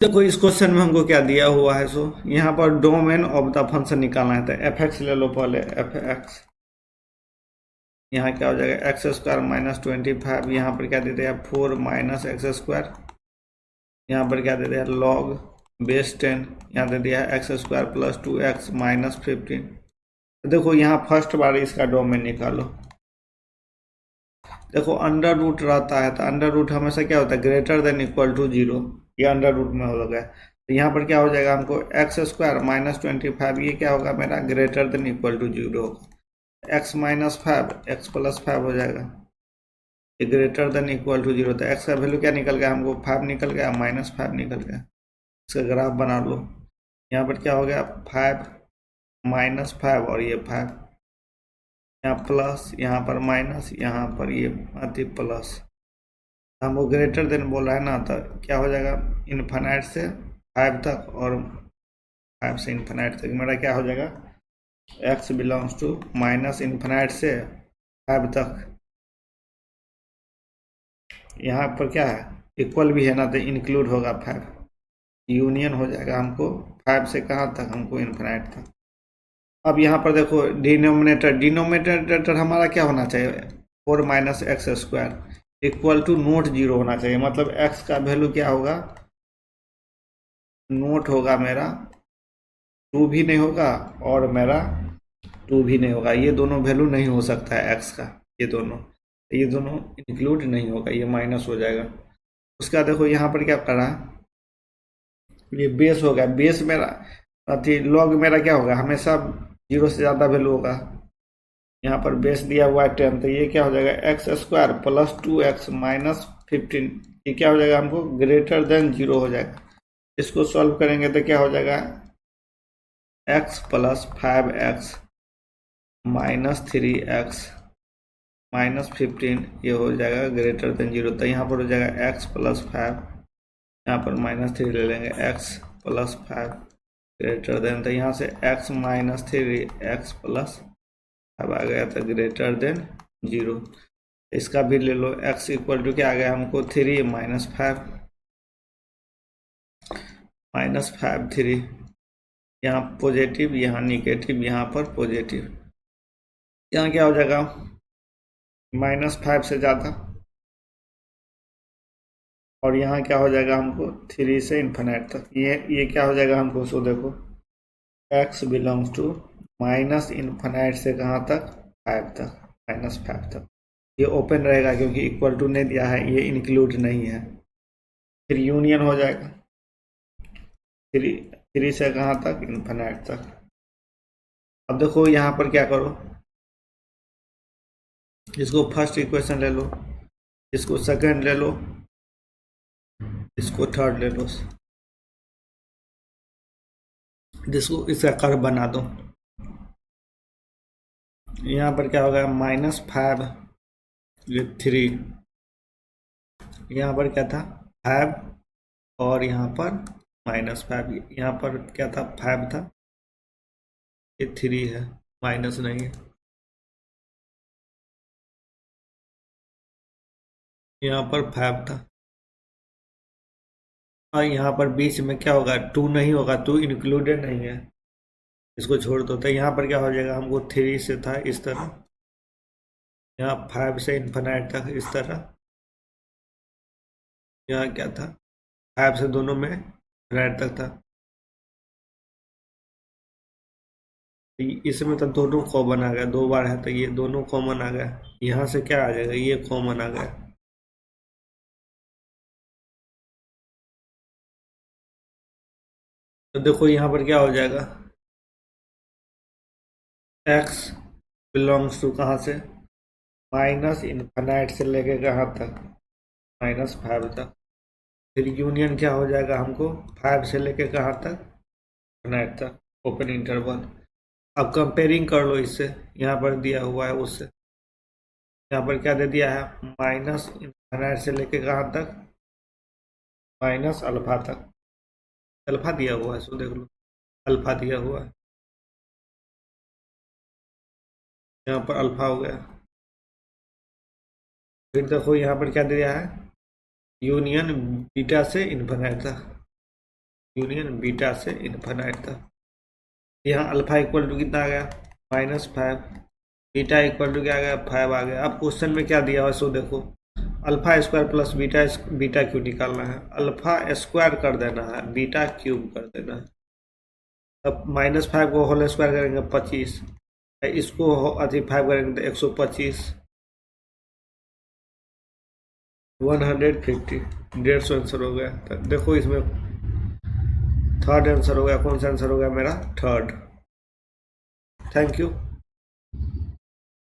देखो इस क्वेश्चन में हमको क्या दिया हुआ है, सो यहाँ पर डोमेन ऑफ द फंक्शन निकालना है। तो एफ एक्स ले लो पहले, एफ एक्स यहाँ क्या हो जाएगा एक्स स्क्वायर माइनस 25, यहाँ पर क्या दे दिया 4 माइनस एक्स स्क्वायर, यहाँ पर क्या दे दिया लॉग बेस 10, यहाँ दे दिया x square plus 2x minus 15। तो देखो यहाँ फर्स्ट बार इसका डोमेन निकालो। देखो अंडर रूट रहता है तो अंडर रूट हमेशा क्या होता है ग्रेटर देन इक्वल टू 0, ये अंडर रूट में हो गया। तो यहाँ पर क्या हो जाएगा हमको एक्स स्क्वायर माइनस 25, ये क्या होगा मेरा ग्रेटर देन इक्वल टू 0 होगा। एक्स माइनस 5 एक्स प्लस 5 हो जाएगा, ये ग्रेटर देन इक्वल टू 0। तो एक्स का वैल्यू क्या निकल गया हमको 5 निकल गया, माइनस 5 निकल गया। इसका ग्राफ बना लो। यहाँ पर क्या हो गया 5 माइनस 5 और ये 5, यहाँ प्लस, यहाँ पर माइनस, यहाँ पर ये अति प्लस। हमको ग्रेटर देन बोल रहा है ना, तो क्या हो जाएगा इन्फिनाइट से 5 तक और 5 से इन्फिनाइट तक मेरा क्या हो जाएगा x belongs to minus infinite से 5 तक। यहाँ पर क्या है इक्वल भी है ना, तो इंक्लूड होगा 5, यूनियन हो जाएगा हमको 5 से कहाँ तक हमको इन्फिनाइट तक। अब यहाँ पर देखो डिनोमिनेटर हमारा क्या होना चाहिए 4 minus X square equal to not 0 होना चाहिए। मतलब x का वैल्यू क्या होगा नोट होगा मेरा 2 भी नहीं होगा और मेरा 2 भी नहीं होगा, ये दोनों वैल्यू नहीं हो सकता है x का, ये दोनों इंक्लूड नहीं होगा, ये माइनस हो जाएगा। उसका देखो यहाँ पर क्या करा ये बेस होगा, बेस मेरा अति लॉग मेरा क्या होगा हमेशा 0 से ज़्यादा वैल्यू होगा। यहाँ पर बेस दिया हुआ है 10, तो ये क्या हो जाएगा x square plus 2x minus 15, ये क्या हो जाएगा हमको ग्रेटर देन 0 हो जाएगा। इसको सॉल्व करेंगे तो क्या हो जाएगा x plus 5x minus 3x minus 15, ये हो जाएगा ग्रेटर देन 0। तो यहाँ पर हो जाएगा x प्लस 5, यहाँ पर माइनस 3 ले लेंगे x प्लस 5 ग्रेटर देन, तो यहाँ से x माइनस 3 x प्लस अब आ गया था ग्रेटर देन 0। इसका भी ले लो x इक्वल टू क्या आ गया हमको 3 माइनस 5 3, यहाँ पॉजिटिव यहाँ निगेटिव, यहाँ पर पॉजिटिव, यहाँ क्या हो जाएगा माइनस 5 से ज़्यादा, और यहाँ क्या हो जाएगा हमको 3 से इन्फिनाइट तक। ये क्या हो जाएगा हमको सो देखो x belongs to minus infinite से कहाँ तक 5 तक, माइनस 5 तक। ये ओपन रहेगा क्योंकि इक्वल टू नहीं दिया है, ये इंक्लूड नहीं है। फिर यूनियन हो जाएगा 3 से कहाँ तक इन्फिनाइट तक। अब देखो यहाँ पर क्या करो, इसको फर्स्ट इक्वेशन ले लो, इसको सेकंड ले लो, इसको थर्ड ले लो, जिसको इसका कर्व बना दो। यहाँ पर क्या होगा माइनस 5 ये 3, यहाँ पर क्या था 5 और यहाँ पर माइनस 5, यहाँ पर क्या था 5 था, ये 3 है माइनस नहीं है। यहाँ पर 5 था और यहाँ पर बीच में क्या होगा 2 नहीं होगा, 2 इंक्लूडेड नहीं है, इसको छोड़ दो। तो यहाँ पर क्या हो जाएगा हमको 3 से था इस तरह, यहाँ 5 से इन्फिनाइट तक इस तरह, यहाँ क्या था 5 से दोनों में इन्फिनाइट तक था। इसमें तो दोनों कॉमन आ गया, 2 बार है तो ये दोनों कॉमन आ गया, यहाँ से क्या आ जाएगा ये कॉमन आ गया। तो देखो यहाँ पर क्या हो जाएगा x बिलोंग्स टू कहाँ से माइनस इन्फिनाइट से लेके कहाँ तक माइनस 5 तक। फिर यूनियन क्या हो जाएगा हमको 5 से लेके कहाँ तक इन्फिनाइट तक ओपन इंटरवल। अब कंपेयरिंग कर लो इससे, यहाँ पर दिया हुआ है उससे, यहाँ पर क्या दे दिया है माइनस इन्फिनाइट से लेके कहाँ तक माइनस अल्फा तक, अल्फा दिया हुआ है, सो देख लो अल्फा दिया हुआ है, यहाँ पर अल्फा हो गया। फिर देखो यहाँ पर क्या दिया है यूनियन बीटा से इन्फिनाइट तक, यूनियन बीटा से इन्फिनाइट तक। यहाँ अल्फा इक्वल टू कितना आ गया -5, बीटा इक्वल टू क्या आ गया 5 आ गया। अब क्वेश्चन में क्या दिया हुआ सो देखो, alpha square plus beta cube निकालना है, अल्फा स्क्वायर कर देना है, बीटा क्यूब कर देना है। अब -5 को होल स्क्वायर करेंगे 25, इसको अति 5 करेंगे तो 125, 150, 150 आंसर हो गया। तो देखो इसमें थर्ड आंसर हो गया, कौन सा आंसर हो गया मेरा थर्ड। Thank you.